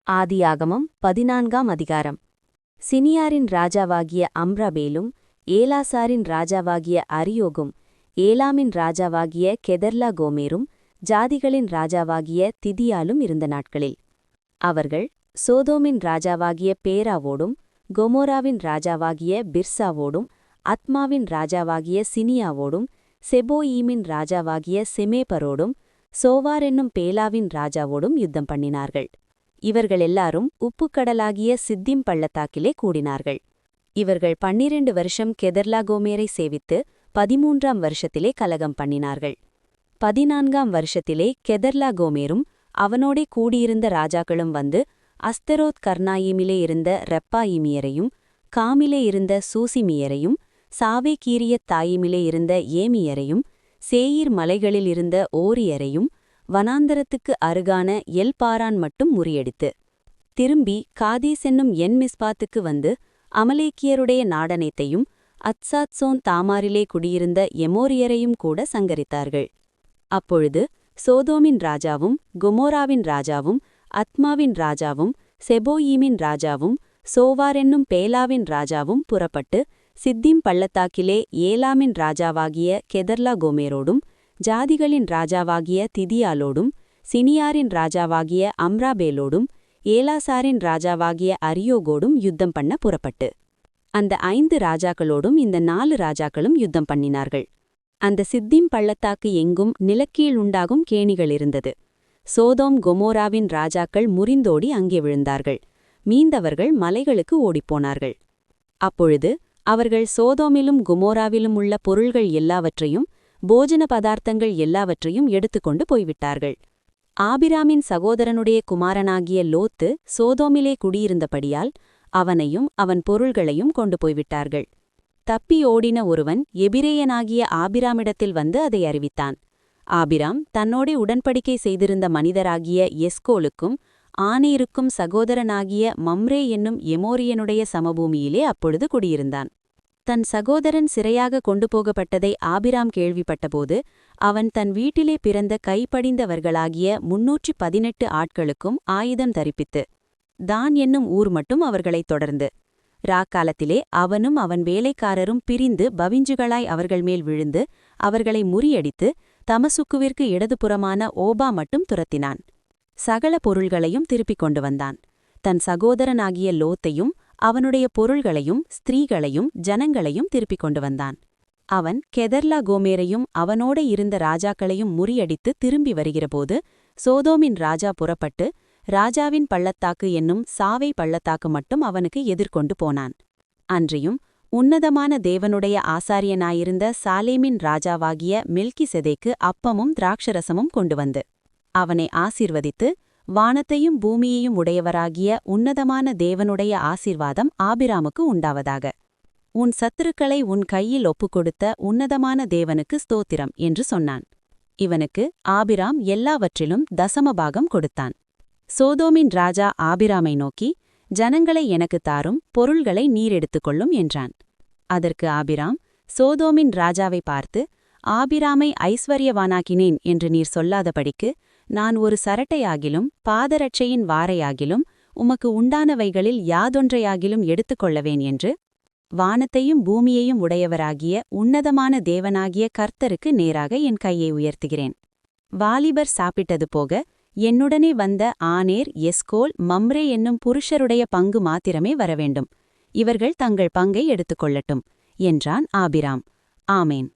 ஆதியாகமம் 14ஆம் அதிகாரம். சினியாரின் ராஜாவாகிய அம்ராபேலும் ஏலாசாரின் ராஜாவாகிய அரியோகும் ஏலாமின் ராஜாவாகிய கெதர்லா கோமேரும் ஜாதிகளின் ராஜாவாகிய திதியாலும் இருந்த நாட்களில் அவர்கள் சோதோமின் ராஜாவாகிய பேராவோடும் கொமோராவின் ராஜாவாகிய பிர்சாவோடும் அத்மாவின் ராஜாவாகிய சினியாவோடும் செபோயீமின் ராஜாவாகிய செமேபரோடும் சோவார் என்னும் பேலாவின் ராஜாவோடும் யுத்தம் பண்ணினார்கள். இவர்கள் எல்லாரும் உப்புக்கடலாகிய சித்திம் பள்ளத்தாக்கிலே கூடினார்கள். இவர்கள் 12 வருஷம் கெதர்லா கோமேரை சேவித்து 13ஆம் வருஷத்திலே கலகம் பண்ணினார்கள். 14ஆம் வருஷத்திலே கெதர்லா கோமேரும் அவனோடே கூடியிருந்த ராஜாக்களும் வந்து அஸ்தரோத் கர்னாயிமிலே இருந்த ரெப்பாயிமியரையும் காமிலே இருந்த சூசிமியரையும் சாவே கீரியத் தாயிமிலே இருந்த ஏமியரையும் சேயீர் மலைகளில் இருந்த ஓரியரையும் வனாந்தரத்துக்கு அருகான எல்பாரான் மட்டும் முறியடித்து திரும்பி காதீஸ் என்னும் என்மிஸ்பாத்துக்கு வந்து அமலேக்கியருடைய நாடனைத்தையும் அத்சாத்சோன் தாமாரிலே குடியிருந்த எமோரியரையும் கூட சங்கரித்தார்கள். அப்பொழுது சோதோமின் ராஜாவும் கொமோராவின் ராஜாவும் அத்மாவின் ராஜாவும் செபோயீமின் ராஜாவும் சோவார் என்னும் பேலாவின் ராஜாவும் புறப்பட்டு சித்திம் பள்ளத்தாக்கிலே ஏலாமின் ராஜாவாகிய கெதர்லா கோமேரோடும் ஜாதிகளின் ராஜாவாகிய திதியாலோடும் சினியாரின் ராஜாவாகிய அம்ராபேலோடும் ஏலாசாரின் ராஜாவாகிய அரியோகோடும் யுத்தம் பண்ண புறப்பட்டு அந்த 5 ராஜாக்களோடும் இந்த 4 ராஜாக்களும் யுத்தம் பண்ணினார்கள். அந்த சித்திம் பள்ளத்தாக்கு எங்கும் நிலக்கீழ் உண்டாகும் கேணிகள் இருந்தது. சோதோம் கொமோராவின் ராஜாக்கள் முறிந்தோடி அங்கே விழுந்தார்கள். மீந்தவர்கள் மலைகளுக்கு ஓடிப்போனார்கள். அப்பொழுது அவர்கள் சோதோமிலும் கொமோராவிலும் உள்ள பொருள்கள் எல்லாவற்றையும் போஜன பதார்த்தங்கள் எல்லாவற்றையும் எடுத்துக்கொண்டு போய்விட்டார்கள். ஆபிராமின் சகோதரனுடைய குமாரனாகிய லோத்து சோதோமிலே குடியிருந்தபடியால் அவனையும் அவன் பொருள்களையும் கொண்டு போய்விட்டார்கள். தப்பி ஓடின ஒருவன் எபிரேயனாகிய ஆபிராமிடத்தில் வந்து அதை அறிவித்தான். ஆபிராம் தன்னோடே உடன்படிக்கை செய்திருந்த மனிதராகிய எஸ்கோலுக்கும் ஆனேருக்கும் சகோதரனாகிய மம்ரே என்னும் எமோரியனுடைய சமபூமியிலே அப்பொழுது குடியிருந்தான். தன் சகோதரன் சிறையாக கொண்டு போகப்பட்டதை ஆபிராம் கேள்விப்பட்டபோது அவன் தன் வீட்டிலே பிறந்த கைப்படிந்தவர்களாகிய 318 ஆட்களுக்கும் ஆயுதம் தரிப்பித்து தான் என்னும் ஊர் மட்டும் அவர்களைத் தொடர்ந்து ராக்காலத்திலே அவனும் அவன் வேலைக்காரரும் பிரிந்து பவிஞ்சுகளாய் அவர்கள் மேல் விழுந்து அவர்களை முறியடித்து தமசுக்குவிற்கு இடதுபுறமான ஓபா மட்டும் துரத்தினான். சகல பொருள்களையும் திருப்பிக் கொண்டு வந்தான். தன் சகோதரனாகிய லோத்தையும் அவனுடைய பொருள்களையும் ஸ்திரீகளையும் ஜனங்களையும் திருப்பிக் கொண்டு வந்தான். அவன் கெதர்லா கோமேரையும் அவனோட இருந்த ராஜாக்களையும் முறியடித்து திரும்பி வருகிறபோது சோதோமின் ராஜா புறப்பட்டு ராஜாவின் பள்ளத்தாக்கு என்னும் சாவை பள்ளத்தாக்கு மட்டும் அவனுக்கு எதிர்கொண்டு போனான். அன்றியும் உன்னதமான தேவனுடைய ஆசாரியனாயிருந்த சாலேமின் ராஜாவாகிய மெல்கிசெதேக்கு அப்பமும் திராட்சரசமும் கொண்டு வந்து அவனை ஆசீர்வதித்து வானத்தையும் பூமியையும் உடையவராகிய உன்னதமான தேவனுடைய ஆசீர்வாதம் ஆபிராமுக்கு உண்டாவதாக. உன் சத்துருக்களை உன் கையில் ஒப்புக்கொடுத்த உன்னதமான தேவனுக்கு ஸ்தோத்திரம் என்று சொன்னான். இவனுக்கு ஆபிராம் எல்லாவற்றிலும் தசமபாகம் கொடுத்தான். சோதோமின் ராஜா ஆபிராமை நோக்கி, ஜனங்களை எனக்குத் தாரும், பொருள்களை நீர் எடுத்துக்கொள்ளும் என்றான். அதற்கு ஆபிராம் சோதோமின் ராஜாவை பார்த்து, ஆபிராமை ஐஸ்வர்யவானாக்கினேன் என்று நீர் சொல்லாதபடிக்கு நான் ஒரு சரட்டையாகிலும் பாதரட்சையின் வாரையாகிலும் உமக்கு உண்டானவைகளில் யாதொன்றையாகிலும் எடுத்துக்கொள்ளவேன் என்று வானத்தையும் பூமியையும் உடையவராகிய உன்னதமான தேவனாகிய கர்த்தருக்கு நேராக என் கையை உயர்த்துகிறேன். வாலிபர் சாப்பிட்டது போக என்னுடனே வந்த ஆனேர் எஸ்கோல் மம்ரே என்னும் புருஷருடைய பங்கு மாத்திரமே வரவேண்டும். இவர்கள் தங்கள் பங்கை எடுத்துக்கொள்ளட்டும் என்றான் ஆபிராம். ஆமேன்.